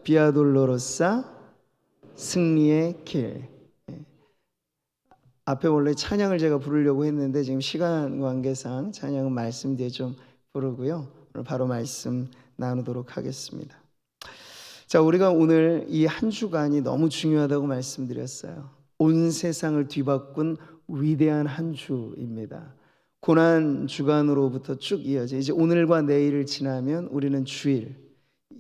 비아 돌로로사 승리의 길. 앞에 원래 찬양을 제가 부르려고 했는데 지금 시간 관계상 찬양은 말씀 뒤에 좀 부르고요. 오늘 바로 말씀 나누도록 하겠습니다. 자, 우리가 오늘 이 한 주간이 너무 중요하다고 말씀드렸어요. 온 세상을 뒤바꾼 위대한 한 주입니다. 고난 주간으로부터 쭉 이어져 이제 오늘과 내일을 지나면 우리는 주일,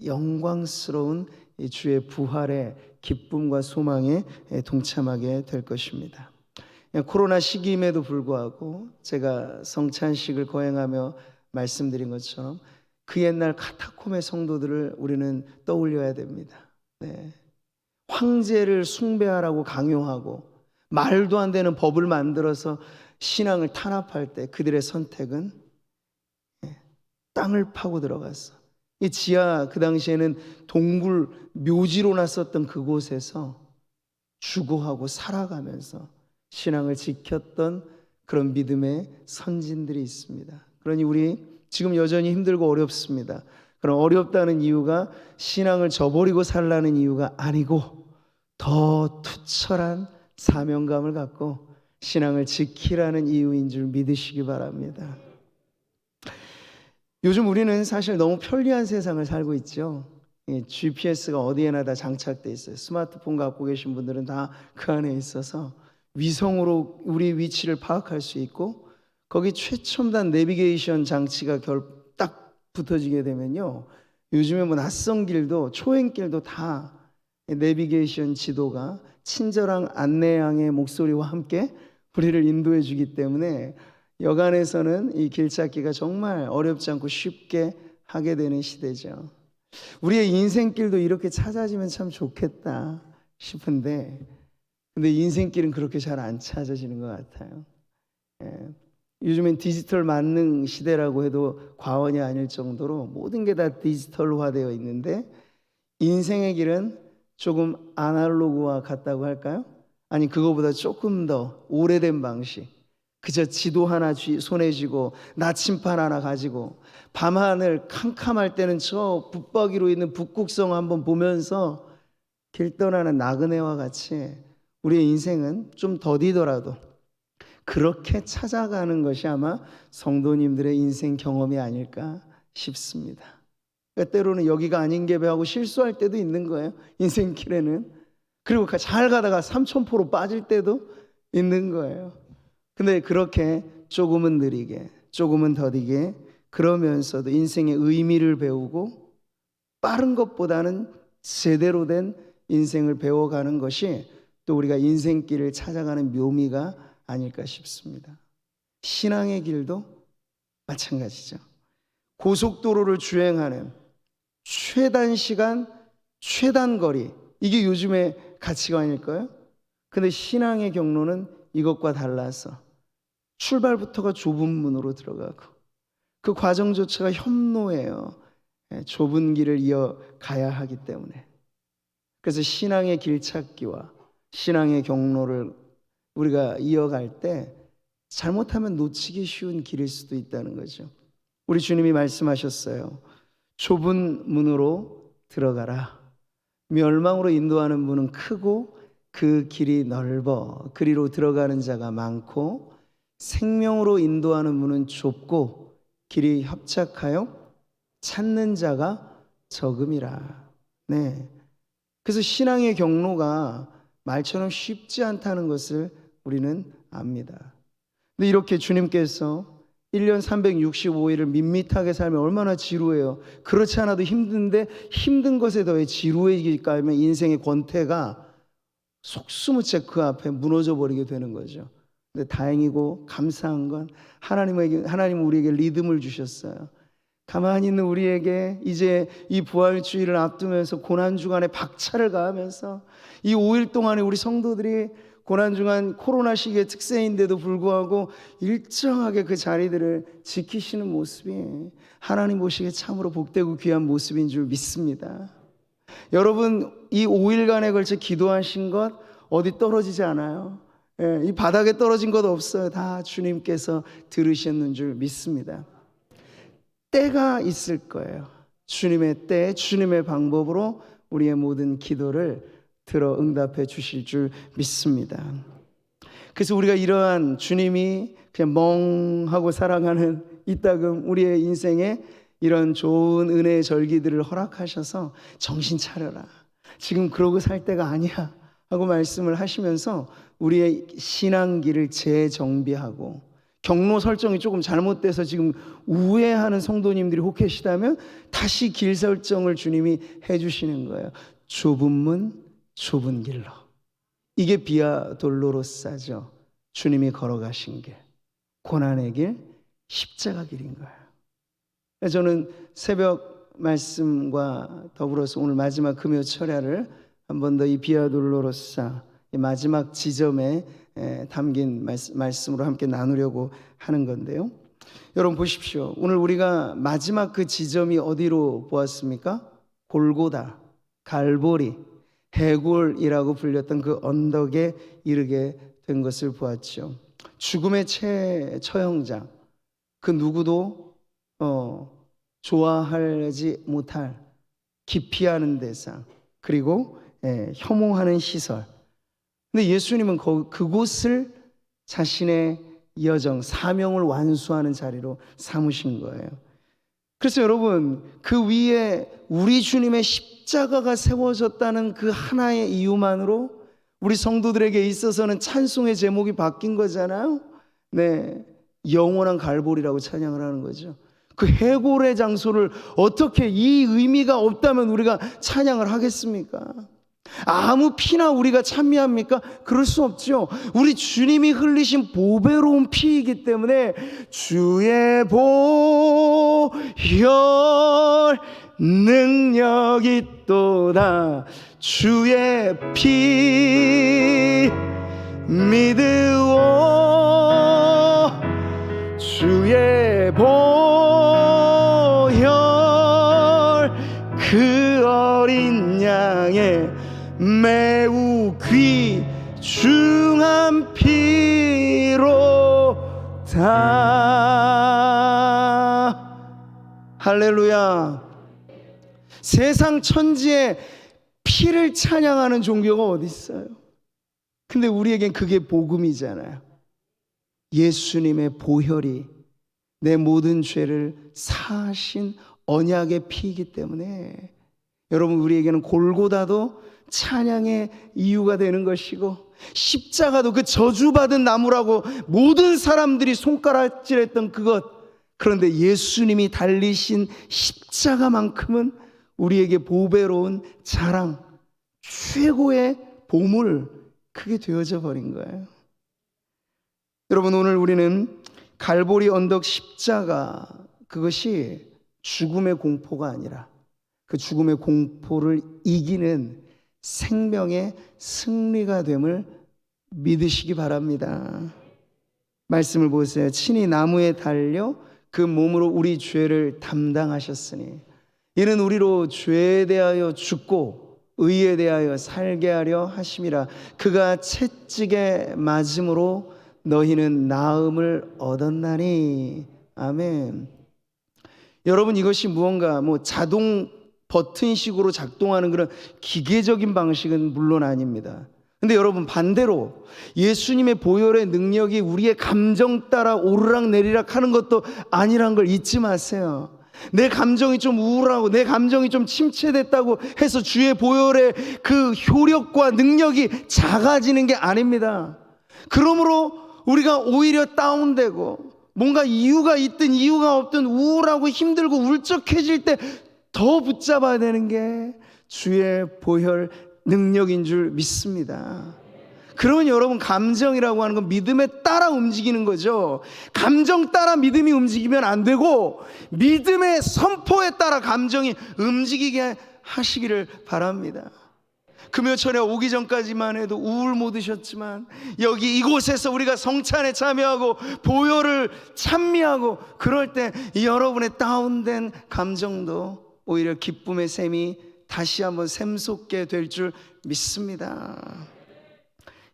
영광스러운 이 주의 부활의 기쁨과 소망에 동참하게 될 것입니다. 코로나 시기임에도 불구하고 제가 성찬식을 거행하며 말씀드린 것처럼 그 옛날 카타콤의 성도들을 우리는 떠올려야 됩니다. 네. 황제를 숭배하라고 강요하고 말도 안 되는 법을 만들어서 신앙을 탄압할 때 그들의 선택은 땅을 파고 들어갔어. 이 지하, 그 당시에는 동굴 묘지로 났었던 그곳에서 주고하고 살아가면서 신앙을 지켰던 그런 믿음의 선진들이 있습니다. 그러니 우리 지금 여전히 힘들고 어렵습니다. 그럼 어렵다는 이유가 신앙을 저버리고 살라는 이유가 아니고 더 투철한 사명감을 갖고 신앙을 지키라는 이유인 줄 믿으시기 바랍니다. 요즘 우리는 사실 너무 편리한 세상을 살고 있죠. GPS가 어디에나 다 장착돼 있어요. 스마트폰 갖고 계신 분들은 다 그 안에 있어서 위성으로 우리 위치를 파악할 수 있고 거기 최첨단 내비게이션 장치가 딱 붙어지게 되면요, 요즘에 뭐 낯선 길도 초행길도 다 내비게이션 지도가 친절한 안내양의 목소리와 함께 우리를 인도해 주기 때문에 여간에서는 이 길 찾기가 정말 어렵지 않고 쉽게 하게 되는 시대죠. 우리의 인생길도 이렇게 찾아지면 참 좋겠다 싶은데 근데 인생길은 그렇게 잘 안 찾아지는 것 같아요. 요즘엔 디지털 만능 시대라고 해도 과언이 아닐 정도로 모든 게 다 디지털화되어 있는데 인생의 길은 조금 아날로그와 같다고 할까요? 아니 그거보다 조금 더 오래된 방식. 그저 지도 하나 손에 쥐고 나침판 하나 가지고 밤하늘 캄캄할 때는 저 붙박이로 있는 북극성 한번 보면서 길 떠나는 나그네와 같이 우리의 인생은 좀 더디더라도 그렇게 찾아가는 것이 아마 성도님들의 인생 경험이 아닐까 싶습니다. 그러니까 때로는 여기가 아닌 게배하고 실수할 때도 있는 거예요. 인생길에는. 그리고 잘 가다가 삼천포로 빠질 때도 있는 거예요. 근데 그렇게 조금은 느리게 조금은 더디게 그러면서도 인생의 의미를 배우고 빠른 것보다는 제대로 된 인생을 배워가는 것이 또 우리가 인생길을 찾아가는 묘미가 아닐까 싶습니다. 신앙의 길도 마찬가지죠. 고속도로를 주행하는 최단 시간, 최단 거리, 이게 요즘의 가치관일까요? 근데 신앙의 경로는 이것과 달라서 출발부터가 좁은 문으로 들어가고 그 과정조차가 협노예요. 좁은 길을 이어가야 하기 때문에. 그래서 신앙의 길 찾기와 신앙의 경로를 우리가 이어갈 때 잘못하면 놓치기 쉬운 길일 수도 있다는 거죠. 우리 주님이 말씀하셨어요. 좁은 문으로 들어가라. 멸망으로 인도하는 문은 크고 그 길이 넓어 그리로 들어가는 자가 많고 생명으로 인도하는 문은 좁고 길이 협착하여 찾는 자가 적음이라. 네. 그래서 신앙의 경로가 말처럼 쉽지 않다는 것을 우리는 압니다. 근데 이렇게 주님께서 1년 365일을 밋밋하게 살면 얼마나 지루해요. 그렇지 않아도 힘든데 힘든 것에 더해 지루해질까 하면 인생의 권태가 속수무책 그 앞에 무너져 버리게 되는 거죠. 근데 다행이고 감사한 건 하나님은 우리에게 리듬을 주셨어요. 가만히 있는 우리에게 이제 이 부활주의를 앞두면서 고난주간에 박차를 가하면서 이 5일 동안에 우리 성도들이 고난주간 코로나 시기의 특세인데도 불구하고 일정하게 그 자리들을 지키시는 모습이 하나님 보시기에 참으로 복되고 귀한 모습인 줄 믿습니다. 여러분 이 5일간에 걸쳐 기도하신 것 어디 떨어지지 않아요. 이 바닥에 떨어진 것 없어요. 다 주님께서 들으셨는 줄 믿습니다. 때가 있을 거예요. 주님의 때, 주님의 방법으로 우리의 모든 기도를 들어 응답해 주실 줄 믿습니다. 그래서 우리가 이러한 주님이 그냥 멍하고 살아가는 이따금 우리의 인생에 이런 좋은 은혜의 절기들을 허락하셔서 정신 차려라, 지금 그러고 살 때가 아니야 하고 말씀을 하시면서 우리의 신앙길을 재정비하고, 경로 설정이 조금 잘못돼서 지금 우회하는 성도님들이 혹 계시다면 다시 길 설정을 주님이 해주시는 거예요. 좁은 문 좁은 길로. 이게 비아 돌로로사죠. 주님이 걸어가신 길, 고난의 길, 십자가 길인 거예요. 저는 새벽 말씀과 더불어서 오늘 마지막 금요 철야를 한 번 더 이 비아 돌로로사, 이 마지막 지점에 담긴 말씀으로 함께 나누려고 하는 건데요. 여러분 보십시오. 오늘 우리가 마지막 그 지점이 어디로 보았습니까? 골고다, 갈보리, 해골이라고 불렸던 그 언덕에 이르게 된 것을 보았죠. 죽음의 처형자, 그 누구도 좋아하지 못할 기피하는 대상, 그리고 혐오하는 시설. 근데 예수님은 그곳을 자신의 여정, 사명을 완수하는 자리로 삼으신 거예요. 그래서 여러분, 그 위에 우리 주님의 십자가가 세워졌다는 그 하나의 이유만으로 우리 성도들에게 있어서는 찬송의 제목이 바뀐 거잖아요. 네, 영원한 갈보리라고 찬양을 하는 거죠. 그 해골의 장소를 어떻게 이 의미가 없다면 우리가 찬양을 하겠습니까? 아무 피나 우리가 찬미합니까? 그럴 수 없죠. 우리 주님이 흘리신 보배로운 피이기 때문에 주의 보혈 능력이 있도다. 주의 피 믿으오. 주의 보혈 그 어린 양의 매우 귀중한 피로다. 할렐루야. 세상 천지에 피를 찬양하는 종교가 어디 있어요? 근데 우리에겐 그게 복음이잖아요. 예수님의 보혈이 내 모든 죄를 사하신 언약의 피이기 때문에 여러분, 우리에게는 골고다도 찬양의 이유가 되는 것이고, 십자가도 그 저주받은 나무라고 모든 사람들이 손가락질했던 그것, 그런데 예수님이 달리신 십자가만큼은 우리에게 보배로운 자랑, 최고의 보물, 그게 되어져 버린 거예요. 여러분, 오늘 우리는 갈보리 언덕 십자가, 그것이 죽음의 공포가 아니라 그 죽음의 공포를 이기는 생명의 승리가 됨을 믿으시기 바랍니다. 말씀을 보세요. 친히 나무에 달려 그 몸으로 우리 죄를 담당하셨으니 이는 우리로 죄에 대하여 죽고 의에 대하여 살게 하려 하심이라. 그가 채찍에 맞음으로 너희는 나음을 얻었나니. 아멘. 여러분, 이것이 무언가 자동 버튼식으로 작동하는 그런 기계적인 방식은 물론 아닙니다. 근데 여러분, 반대로 예수님의 보혈의 능력이 우리의 감정 따라 오르락 내리락 하는 것도 아니란 걸 잊지 마세요. 내 감정이 좀 우울하고 내 감정이 좀 침체됐다고 해서 주의 보혈의 그 효력과 능력이 작아지는 게 아닙니다. 그러므로 우리가 오히려 다운되고 뭔가 이유가 있든 이유가 없든 우울하고 힘들고 울적해질 때 더 붙잡아야 되는 게 주의 보혈 능력인 줄 믿습니다. 그러면 여러분, 감정이라고 하는 건 믿음에 따라 움직이는 거죠. 감정 따라 믿음이 움직이면 안 되고 믿음의 선포에 따라 감정이 움직이게 하시기를 바랍니다. 금요철에 오기 전까지만 해도 우울 못 드셨지만 여기 이곳에서 우리가 성찬에 참여하고 보혈을 찬미하고 그럴 때 여러분의 다운된 감정도 오히려 기쁨의 샘이 다시 한번 샘솟게 될 줄 믿습니다.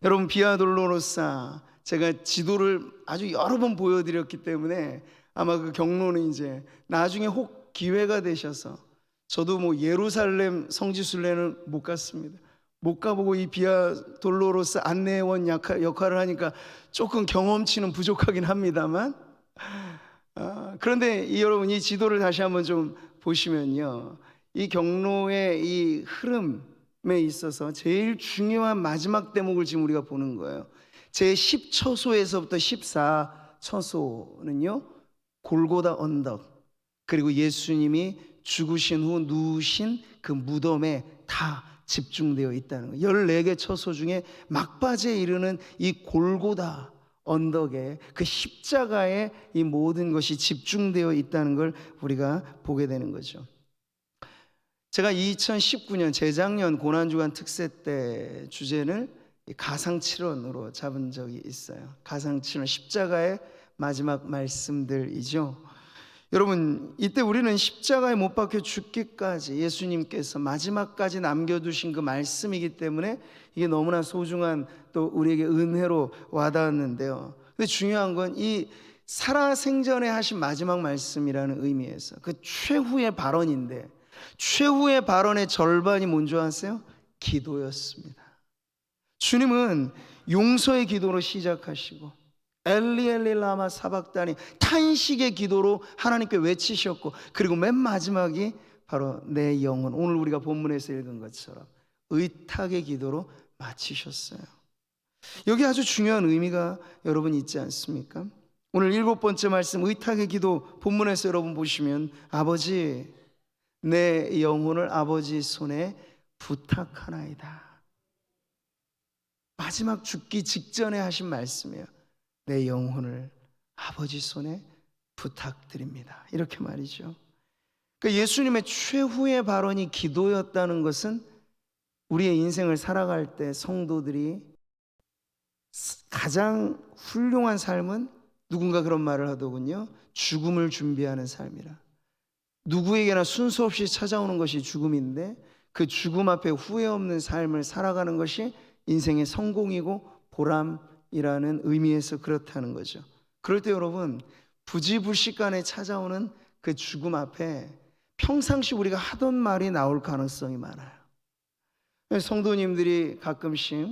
여러분, 비아 돌로로사, 제가 지도를 아주 여러 번 보여드렸기 때문에 아마 그 경로는 이제 나중에 혹 기회가 되셔서 저도 뭐 예루살렘 성지순례는 못 갔습니다. 못 가보고 이 비아 돌로로스 안내원 역할을 하니까 조금 경험치는 부족하긴 합니다만, 그런데 여러분 이 지도를 다시 한번 좀 보시면요, 이 경로의 이 흐름에 있어서 제일 중요한 마지막 대목을 지금 우리가 보는 거예요. 제 10처소에서부터 14처소는요 골고다 언덕, 그리고 예수님이 죽으신 후 누우신 그 무덤에 다 집중되어 있다는 거예요. 14개 처소 중에 막바지에 이르는 이 골고다 언덕에 그 십자가에 이 모든 것이 집중되어 있다는 걸 우리가 보게 되는 거죠. 제가 2019년 재작년 고난주간 특세 때 주제를 가상칠언으로 잡은 적이 있어요. 가상칠언, 십자가의 마지막 말씀들이죠. 여러분, 이때 우리는 십자가에 못 박혀 죽기까지 예수님께서 마지막까지 남겨두신 그 말씀이기 때문에 이게 너무나 소중한 또 우리에게 은혜로 와닿았는데요. 근데 중요한 건 이 살아생전에 하신 마지막 말씀이라는 의미에서 그 최후의 발언인데, 최후의 발언의 절반이 뭔지 아세요? 기도였습니다. 주님은 용서의 기도로 시작하시고 엘리 엘리 라마 사박다니 탄식의 기도로 하나님께 외치셨고, 그리고 맨 마지막이 바로 내 영혼, 오늘 우리가 본문에서 읽은 것처럼 의탁의 기도로 마치셨어요. 여기 아주 중요한 의미가 여러분 있지 않습니까? 오늘 7번째 말씀 의탁의 기도 본문에서 여러분 보시면, 아버지 내 영혼을 아버지 손에 부탁하나이다. 마지막 죽기 직전에 하신 말씀이에요. 내 영혼을 아버지 손에 부탁드립니다. 이렇게 말이죠. 그러니까 예수님의 최후의 발언이 기도였다는 것은 우리의 인생을 살아갈 때 성도들이 가장 훌륭한 삶은, 누군가 그런 말을 하더군요, 죽음을 준비하는 삶이라. 누구에게나 순서 없이 찾아오는 것이 죽음인데 그 죽음 앞에 후회 없는 삶을 살아가는 것이 인생의 성공이고 보람이라는 의미에서 그렇다는 거죠. 그럴 때 여러분, 부지불식간에 찾아오는 그 죽음 앞에 평상시 우리가 하던 말이 나올 가능성이 많아요. 성도님들이 가끔씩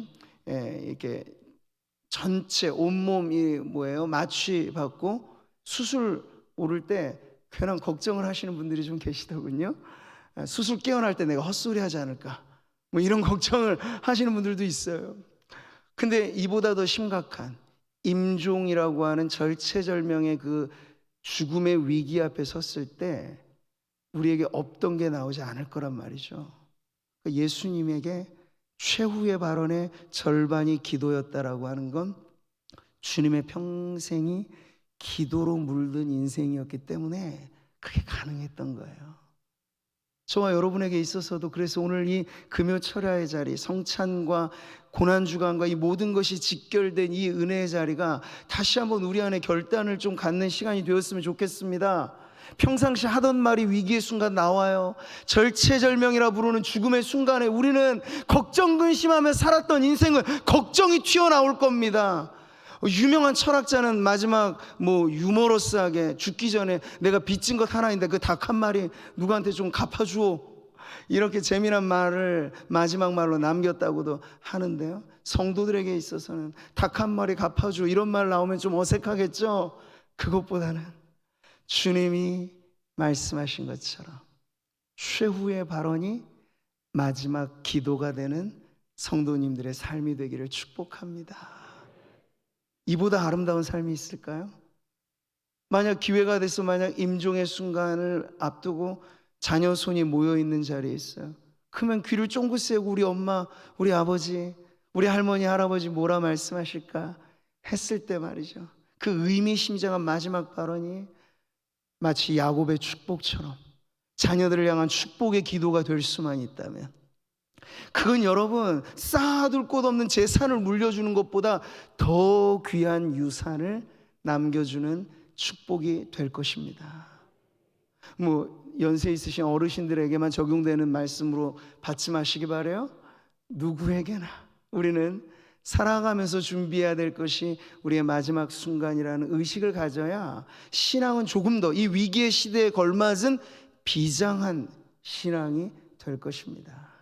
이렇게 전체 온몸이 마취 받고 수술 오를 때 괜한 걱정을 하시는 분들이 좀 계시더군요. 수술 깨어날 때 내가 헛소리 하지 않을까, 이런 걱정을 하시는 분들도 있어요. 근데 이보다 더 심각한 임종이라고 하는 절체절명의 그 죽음의 위기 앞에 섰을 때 우리에게 없던 게 나오지 않을 거란 말이죠. 예수님에게 최후의 발언의 절반이 기도였다라고 하는 건 주님의 평생이 기도로 물든 인생이었기 때문에 그게 가능했던 거예요. 저와 여러분에게 있어서도 그래서 오늘 이 금요철야의 자리, 성찬과 고난주간과 이 모든 것이 직결된 이 은혜의 자리가 다시 한번 우리 안에 결단을 좀 갖는 시간이 되었으면 좋겠습니다. 평상시 하던 말이 위기의 순간 나와요. 절체절명이라 부르는 죽음의 순간에 우리는 걱정 근심하며 살았던 인생은 걱정이 튀어나올 겁니다. 유명한 철학자는 마지막 유머러스하게 죽기 전에 내가 빚진 것 하나인데 그 닭 한 마리 누구한테 좀 갚아주오, 이렇게 재미난 말을 마지막 말로 남겼다고도 하는데요, 성도들에게 있어서는 닭 한 마리 갚아줘 이런 말 나오면 좀 어색하겠죠. 그것보다는 주님이 말씀하신 것처럼 최후의 발언이 마지막 기도가 되는 성도님들의 삶이 되기를 축복합니다. 이보다 아름다운 삶이 있을까요? 만약 기회가 돼서 만약 임종의 순간을 앞두고 자녀 손이 모여있는 자리에 있어요. 그러면 귀를 쫑긋 세우고 우리 엄마, 우리 아버지, 우리 할머니, 할아버지 뭐라 말씀하실까 했을 때 말이죠, 그 의미심장한 마지막 발언이 마치 야곱의 축복처럼 자녀들을 향한 축복의 기도가 될 수만 있다면, 그건 여러분 쌓아둘 곳 없는 재산을 물려주는 것보다 더 귀한 유산을 남겨주는 축복이 될 것입니다. 연세 있으신 어르신들에게만 적용되는 말씀으로 받지 마시기 바라요. 누구에게나 우리는 살아가면서 준비해야 될 것이 우리의 마지막 순간이라는 의식을 가져야 신앙은 조금 더 이 위기의 시대에 걸맞은 비장한 신앙이 될 것입니다.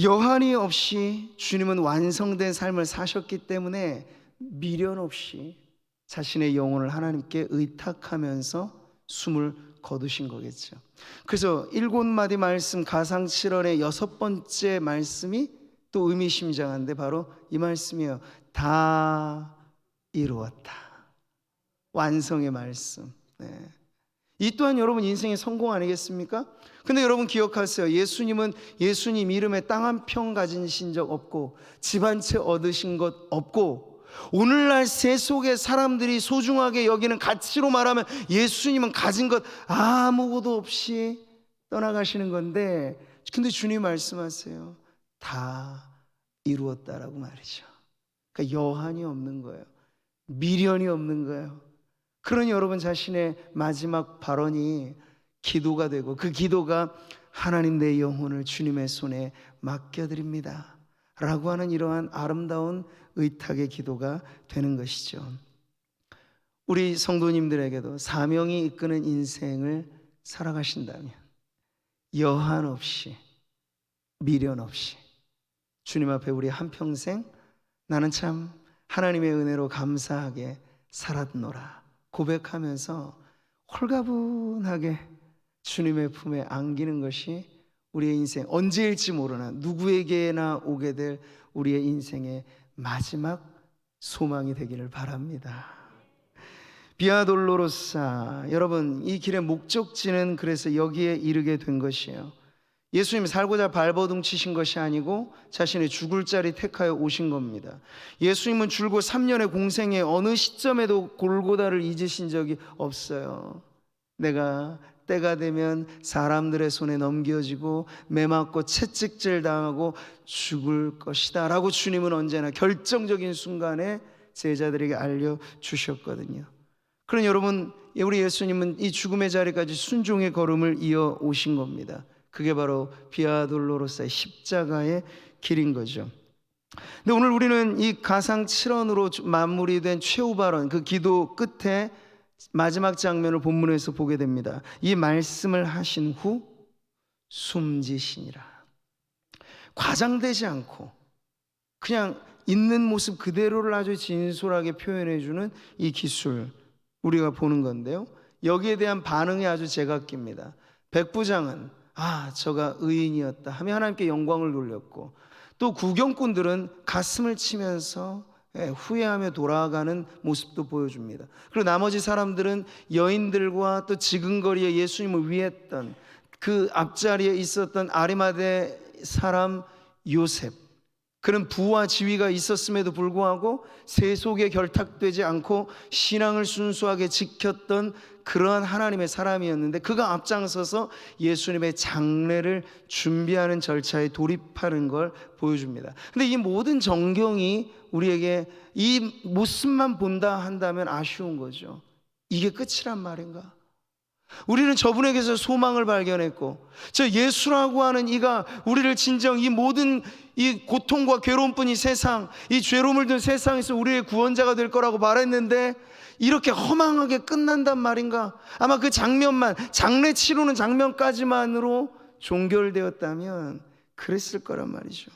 여한이 없이 주님은 완성된 삶을 사셨기 때문에 미련 없이 자신의 영혼을 하나님께 의탁하면서 숨을 거두신 거겠죠. 그래서 7마디 말씀 가상 7원의 6번째 말씀이 또 의미심장한데 바로 이 말씀이에요. 다 이루었다. 완성의 말씀. 네. 이 또한 여러분 인생의 성공 아니겠습니까? 근데 여러분 기억하세요. 예수님은 예수님 이름에 땅 한 평 가지신 적 없고 집 한 채 얻으신 것 없고 오늘날 세속의 사람들이 소중하게 여기는 가치로 말하면 예수님은 가진 것 아무것도 없이 떠나가시는 건데, 근데 주님 말씀하세요. 다 이루었다라고 말이죠. 그러니까 여한이 없는 거예요. 미련이 없는 거예요. 그러니 여러분 자신의 마지막 발언이 기도가 되고 그 기도가 하나님 내 영혼을 주님의 손에 맡겨드립니다 라고 하는 이러한 아름다운 의탁의 기도가 되는 것이죠. 우리 성도님들에게도 사명이 이끄는 인생을 살아가신다면 여한 없이 미련 없이 주님 앞에 우리 한평생 나는 참 하나님의 은혜로 감사하게 살았노라 고백하면서 홀가분하게 주님의 품에 안기는 것이 우리의 인생 언제일지 모르나 누구에게나 오게 될 우리의 인생의 마지막 소망이 되기를 바랍니다. 비아 돌로로사, 여러분 이 길의 목적지는 그래서 여기에 이르게 된 것이에요. 예수님이 살고자 발버둥 치신 것이 아니고 자신의 죽을 자리 택하여 오신 겁니다. 예수님은 줄곧 3년의 공생의 어느 시점에도 골고다를 잊으신 적이 없어요. 내가 때가 되면 사람들의 손에 넘겨지고 매맞고 채찍질 당하고 죽을 것이다 라고 주님은 언제나 결정적인 순간에 제자들에게 알려주셨거든요. 그러니 여러분 우리 예수님은 이 죽음의 자리까지 순종의 걸음을 이어 오신 겁니다. 그게 바로 비아 돌로로사의 십자가의 길인 거죠. 근데 오늘 우리는 이 가상 7원으로 마무리된 최후 발언, 그 기도 끝에 마지막 장면을 본문에서 보게 됩니다. 이 말씀을 하신 후 숨지시니라. 과장되지 않고 그냥 있는 모습 그대로를 아주 진솔하게 표현해주는 이 기술 우리가 보는 건데요, 여기에 대한 반응이 아주 제각기입니다. 백부장은 저가 의인이었다 하며 하나님께 영광을 돌렸고, 또 구경꾼들은 가슴을 치면서 후회하며 돌아가는 모습도 보여줍니다. 그리고 나머지 사람들은 여인들과 또 지근거리에 예수님을 위했던 그 앞자리에 있었던 아리마대 사람 요셉, 그는 부와 지위가 있었음에도 불구하고 세속에 결탁되지 않고 신앙을 순수하게 지켰던 그러한 하나님의 사람이었는데 그가 앞장서서 예수님의 장례를 준비하는 절차에 돌입하는 걸 보여줍니다. 근데 이 모든 전경이 우리에게 이 모습만 본다 한다면 아쉬운 거죠. 이게 끝이란 말인가? 우리는 저분에게서 소망을 발견했고, 저 예수라고 하는 이가 우리를 진정 이 모든 이 고통과 괴로움뿐이 세상, 이 죄로움을 든 세상에서 우리의 구원자가 될 거라고 말했는데 이렇게 허망하게 끝난단 말인가? 아마 그 장면만, 장례 치르는 장면까지만으로 종결되었다면 그랬을 거란 말이죠.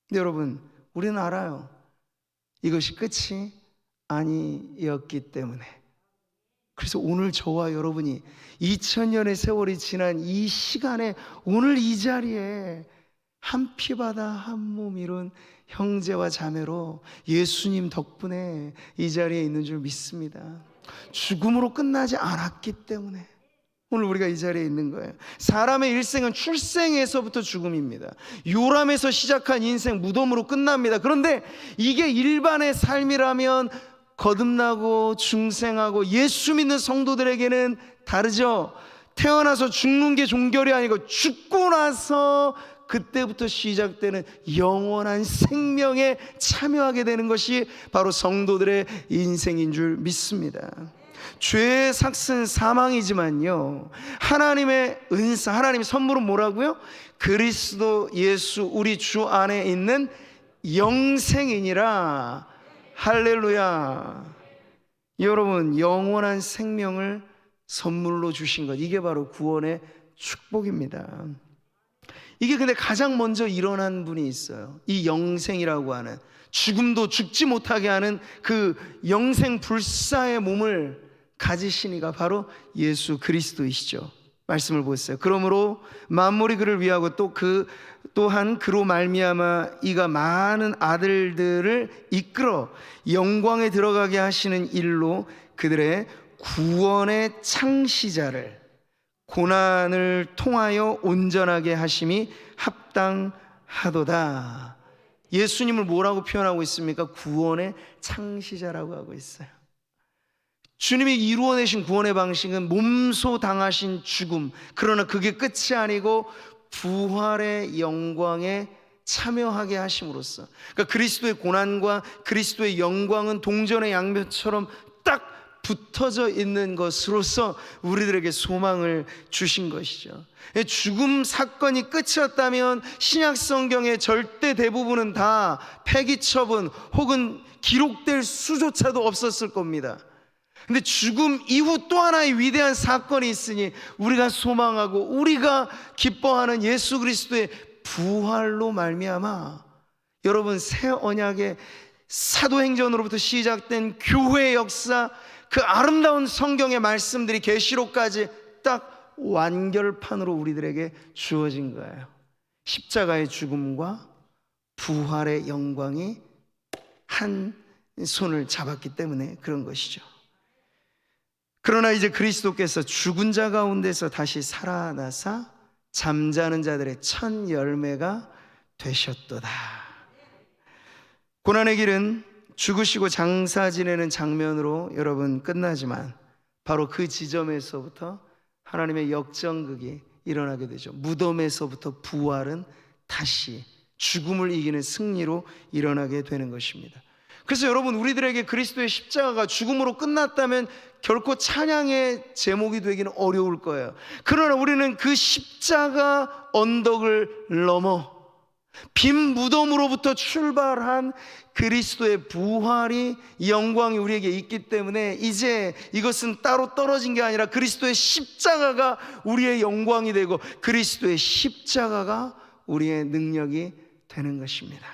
근데 여러분, 우리는 알아요. 이것이 끝이 아니었기 때문에. 그래서 오늘 저와 여러분이 2000년의 세월이 지난 이 시간에 오늘 이 자리에 한 피바다 한 몸 이룬 형제와 자매로 예수님 덕분에 이 자리에 있는 줄 믿습니다. 죽음으로 끝나지 않았기 때문에 오늘 우리가 이 자리에 있는 거예요. 사람의 일생은 출생에서부터 죽음입니다. 요람에서 시작한 인생 무덤으로 끝납니다. 그런데 이게 일반의 삶이라면 거듭나고 중생하고 예수 믿는 성도들에게는 다르죠. 태어나서 죽는 게 종결이 아니고 죽고 나서 그때부터 시작되는 영원한 생명에 참여하게 되는 것이 바로 성도들의 인생인 줄 믿습니다. 죄의 삭은 사망이지만요, 하나님의 은사, 하나님의 선물은 뭐라고요? 그리스도 예수 우리 주 안에 있는 영생이니라. 할렐루야. 여러분, 영원한 생명을 선물로 주신 것, 이게 바로 구원의 축복입니다. 이게 근데 가장 먼저 일어난 분이 있어요. 이 영생이라고 하는, 죽음도 죽지 못하게 하는 그 영생 불사의 몸을 가지신 이가 바로 예수 그리스도이시죠. 말씀을 보세요. 그러므로 만물이 그를 위하고 또한 그로 말미암아 이가 많은 아들들을 이끌어 영광에 들어가게 하시는 일로 그들의 구원의 창시자를 고난을 통하여 온전하게 하심이 합당하도다. 예수님을 뭐라고 표현하고 있습니까? 구원의 창시자라고 하고 있어요. 주님이 이루어내신 구원의 방식은 몸소 당하신 죽음, 그러나 그게 끝이 아니고 부활의 영광에 참여하게 하심으로써, 그러니까 그리스도의 고난과 그리스도의 영광은 동전의 양면처럼 딱 붙어져 있는 것으로서 우리들에게 소망을 주신 것이죠. 죽음 사건이 끝이었다면 신약 성경의 절대 대부분은 다 폐기 처분 혹은 기록될 수조차도 없었을 겁니다. 근데 죽음 이후 또 하나의 위대한 사건이 있으니 우리가 소망하고 우리가 기뻐하는 예수 그리스도의 부활로 말미암아, 여러분, 새 언약의 사도행전으로부터 시작된 교회의 역사, 그 아름다운 성경의 말씀들이 계시록까지 딱 완결판으로 우리들에게 주어진 거예요. 십자가의 죽음과 부활의 영광이 한 손을 잡았기 때문에 그런 것이죠. 그러나 이제 그리스도께서 죽은 자 가운데서 다시 살아나사 잠자는 자들의 첫 열매가 되셨도다. 고난의 길은 죽으시고 장사 지내는 장면으로 여러분 끝나지만 바로 그 지점에서부터 하나님의 역전극이 일어나게 되죠. 무덤에서부터 부활은 다시 죽음을 이기는 승리로 일어나게 되는 것입니다. 그래서 여러분, 우리들에게 그리스도의 십자가가 죽음으로 끝났다면 결코 찬양의 제목이 되기는 어려울 거예요. 그러나 우리는 그 십자가 언덕을 넘어 빈 무덤으로부터 출발한 그리스도의 부활이, 영광이 우리에게 있기 때문에 이제 이것은 따로 떨어진 게 아니라 그리스도의 십자가가 우리의 영광이 되고 그리스도의 십자가가 우리의 능력이 되는 것입니다.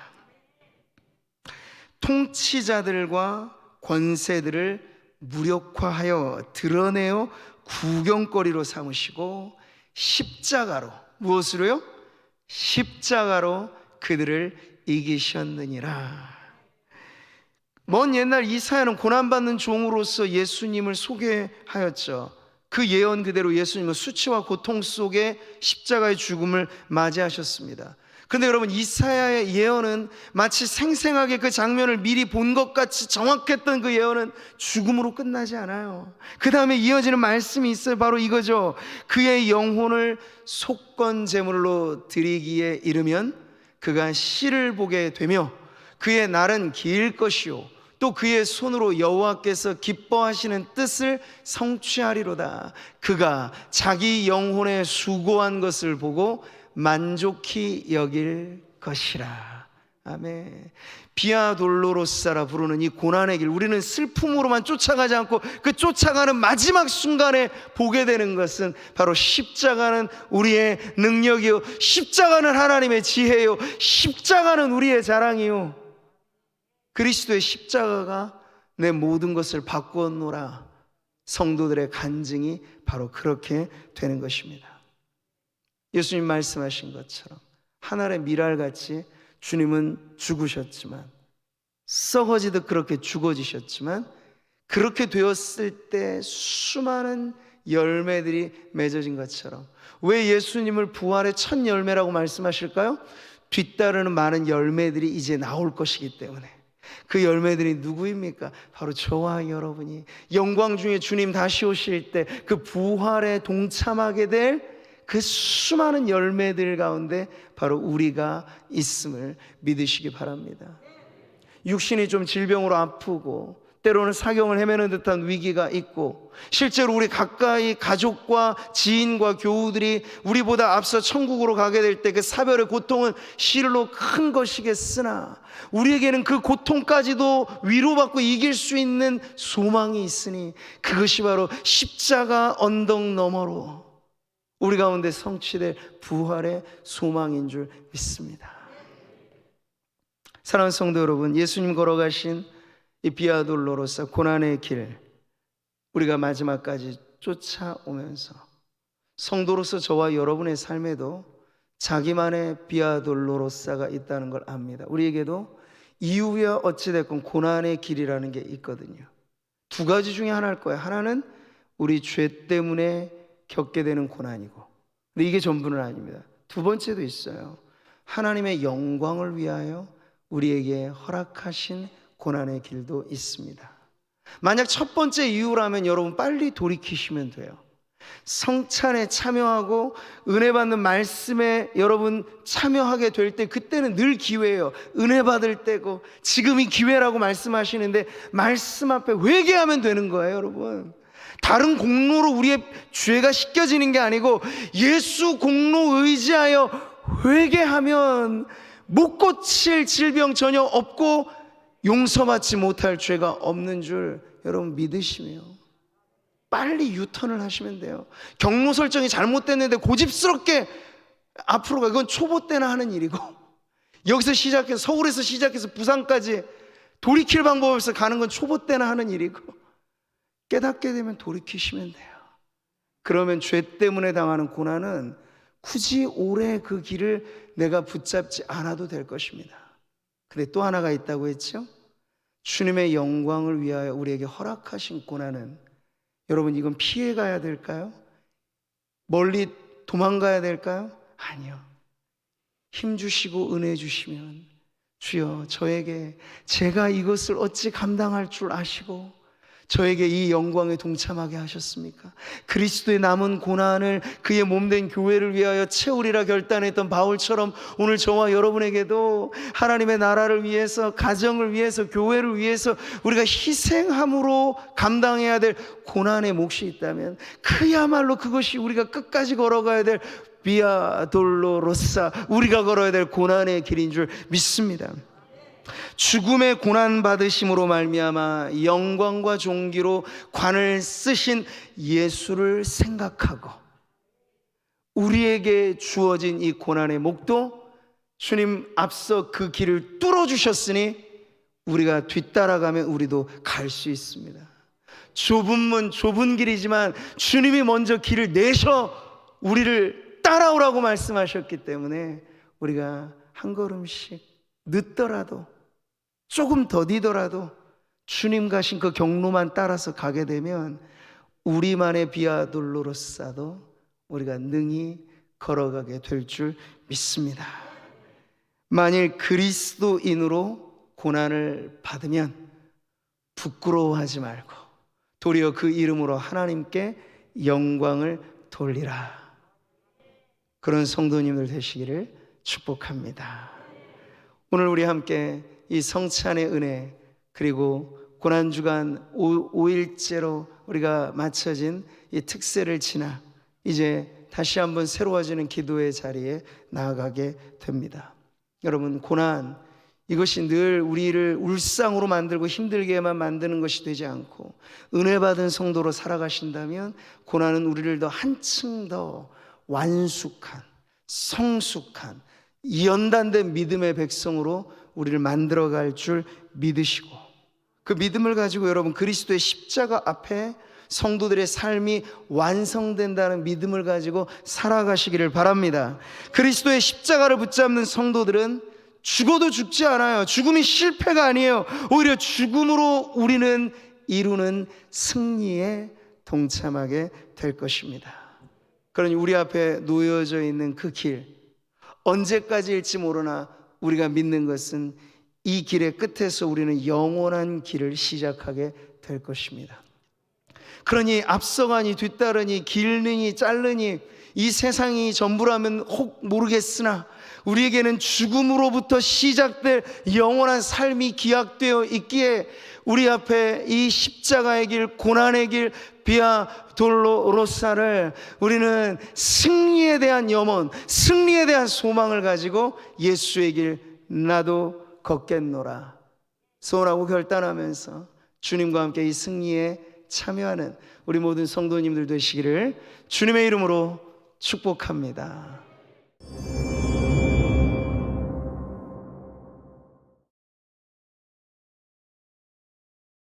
통치자들과 권세들을 무력화하여 드러내어 구경거리로 삼으시고 십자가로, 무엇으로요? 십자가로 그들을 이기셨느니라. 먼 옛날 이사야는 고난받는 종으로서 예수님을 소개하였죠. 그 예언 그대로 예수님은 수치와 고통 속에 십자가의 죽음을 맞이하셨습니다. 근데 여러분, 이사야의 예언은 마치 생생하게 그 장면을 미리 본 것 같이 정확했던 그 예언은 죽음으로 끝나지 않아요. 그 다음에 이어지는 말씀이 있어요. 바로 이거죠. 그의 영혼을 속건 제물로 드리기에 이르면 그가 씨를 보게 되며 그의 날은 길 것이요 또 그의 손으로 여호와께서 기뻐하시는 뜻을 성취하리로다. 그가 자기 영혼의 수고한 것을 보고 만족히 여길 것이라. 아멘. 비아 돌로로사라 부르는 이 고난의 길, 우리는 슬픔으로만 쫓아가지 않고 그 쫓아가는 마지막 순간에 보게 되는 것은 바로 십자가는 우리의 능력이요, 십자가는 하나님의 지혜요, 십자가는 우리의 자랑이요, 그리스도의 십자가가 내 모든 것을 바꾸었노라. 성도들의 간증이 바로 그렇게 되는 것입니다. 예수님 말씀하신 것처럼 하늘의 밀알같이 주님은 죽으셨지만, 썩어지듯 그렇게 죽어지셨지만, 그렇게 되었을 때 수많은 열매들이 맺어진 것처럼, 왜 예수님을 부활의 첫 열매라고 말씀하실까요? 뒤따르는 많은 열매들이 이제 나올 것이기 때문에. 그 열매들이 누구입니까? 바로 저와 여러분이 영광 중에 주님 다시 오실 때 그 부활에 동참하게 될 그 수많은 열매들 가운데 바로 우리가 있음을 믿으시기 바랍니다. 육신이 좀 질병으로 아프고 때로는 사경을 헤매는 듯한 위기가 있고, 실제로 우리 가까이 가족과 지인과 교우들이 우리보다 앞서 천국으로 가게 될 때 그 사별의 고통은 실로 큰 것이겠으나 우리에게는 그 고통까지도 위로받고 이길 수 있는 소망이 있으니 그것이 바로 십자가 언덕 너머로 우리 가운데 성취될 부활의 소망인 줄 믿습니다. 사랑하는 성도 여러분, 예수님 걸어가신 이 비아 돌로로사 고난의 길, 우리가 마지막까지 쫓아오면서 성도로서 저와 여러분의 삶에도 자기만의 비아 돌로로사가 있다는 걸 압니다. 우리에게도 이후야 어찌됐건 고난의 길이라는 게 있거든요. 두 가지 중에 하나일 거예요. 하나는 우리 죄 때문에 겪게 되는 고난이고, 근데 이게 전부는 아닙니다. 두 번째도 있어요. 하나님의 영광을 위하여 우리에게 허락하신 고난의 길도 있습니다. 만약 첫 번째 이유라면 여러분 빨리 돌이키시면 돼요. 성찬에 참여하고 은혜 받는 말씀에 여러분 참여하게 될 때 그때는 늘 기회예요. 은혜 받을 때고 지금이 기회라고 말씀하시는데 말씀 앞에 회개하면 되는 거예요, 여러분. 다른 공로로 우리의 죄가 씻겨지는 게 아니고 예수 공로 의지하여 회개하면 못 고칠 질병 전혀 없고 용서받지 못할 죄가 없는 줄 여러분 믿으시며 빨리 유턴을 하시면 돼요. 경로 설정이 잘못됐는데 고집스럽게 앞으로 가, 이건 초보 때나 하는 일이고, 여기서 시작해서 서울에서 시작해서 부산까지 돌이킬 방법 없어 가는 건 초보 때나 하는 일이고, 깨닫게 되면 돌이키시면 돼요. 그러면 죄 때문에 당하는 고난은 굳이 오래 그 길을 내가 붙잡지 않아도 될 것입니다. 근데 또 하나가 있다고 했죠? 주님의 영광을 위하여 우리에게 허락하신 고난은, 여러분 이건 피해 가야 될까요? 멀리 도망가야 될까요? 아니요. 힘 주시고 은혜 주시면 주여 저에게 제가 이것을 어찌 감당할 줄 아시고 저에게 이 영광에 동참하게 하셨습니까? 그리스도의 남은 고난을 그의 몸된 교회를 위하여 채우리라 결단했던 바울처럼 오늘 저와 여러분에게도 하나님의 나라를 위해서, 가정을 위해서, 교회를 위해서 우리가 희생함으로 감당해야 될 고난의 몫이 있다면 그야말로 그것이 우리가 끝까지 걸어가야 될 비아 돌로로사, 우리가 걸어야 될 고난의 길인 줄 믿습니다. 죽음의 고난 받으심으로 말미암아 영광과 존귀로 관을 쓰신 예수를 생각하고 우리에게 주어진 이 고난의 목도 주님 앞서 그 길을 뚫어주셨으니 우리가 뒤따라가면 우리도 갈 수 있습니다. 좁은 문, 좁은 길이지만 주님이 먼저 길을 내셔 우리를 따라오라고 말씀하셨기 때문에 우리가 한 걸음씩 늦더라도 조금 더디더라도 주님 가신 그 경로만 따라서 가게 되면 우리만의 비아 돌로로사도 우리가 능히 걸어가게 될 줄 믿습니다. 만일 그리스도인으로 고난을 받으면 부끄러워하지 말고 도리어 그 이름으로 하나님께 영광을 돌리라. 그런 성도님들 되시기를 축복합니다. 오늘 우리 함께 이 성찬의 은혜, 그리고 고난주간 5일째로 우리가 맞춰진 이 특세를 지나 이제 다시 한번 새로워지는 기도의 자리에 나아가게 됩니다. 여러분, 고난, 이것이 늘 우리를 울상으로 만들고 힘들게만 만드는 것이 되지 않고 은혜 받은 성도로 살아가신다면 고난은 우리를 더 한층 더 완숙한, 성숙한, 연단된 믿음의 백성으로 우리를 만들어갈 줄 믿으시고, 그 믿음을 가지고 여러분 그리스도의 십자가 앞에 성도들의 삶이 완성된다는 믿음을 가지고 살아가시기를 바랍니다. 그리스도의 십자가를 붙잡는 성도들은 죽어도 죽지 않아요. 죽음이 실패가 아니에요. 오히려 죽음으로 우리는 이루는 승리에 동참하게 될 것입니다. 그러니 우리 앞에 놓여져 있는 그 길, 언제까지일지 모르나 우리가 믿는 것은 이 길의 끝에서 우리는 영원한 길을 시작하게 될 것입니다. 그러니 앞서가니 뒤따르니 길느니 짧으니 이 세상이 전부라면 혹 모르겠으나 우리에게는 죽음으로부터 시작될 영원한 삶이 기약되어 있기에 우리 앞에 이 십자가의 길, 고난의 길, 비아 돌로로사를 우리는 승리에 대한 염원, 승리에 대한 소망을 가지고 예수의 길 나도 걷겠노라 소원하고 결단하면서 주님과 함께 이 승리에 참여하는 우리 모든 성도님들 되시기를 주님의 이름으로 축복합니다.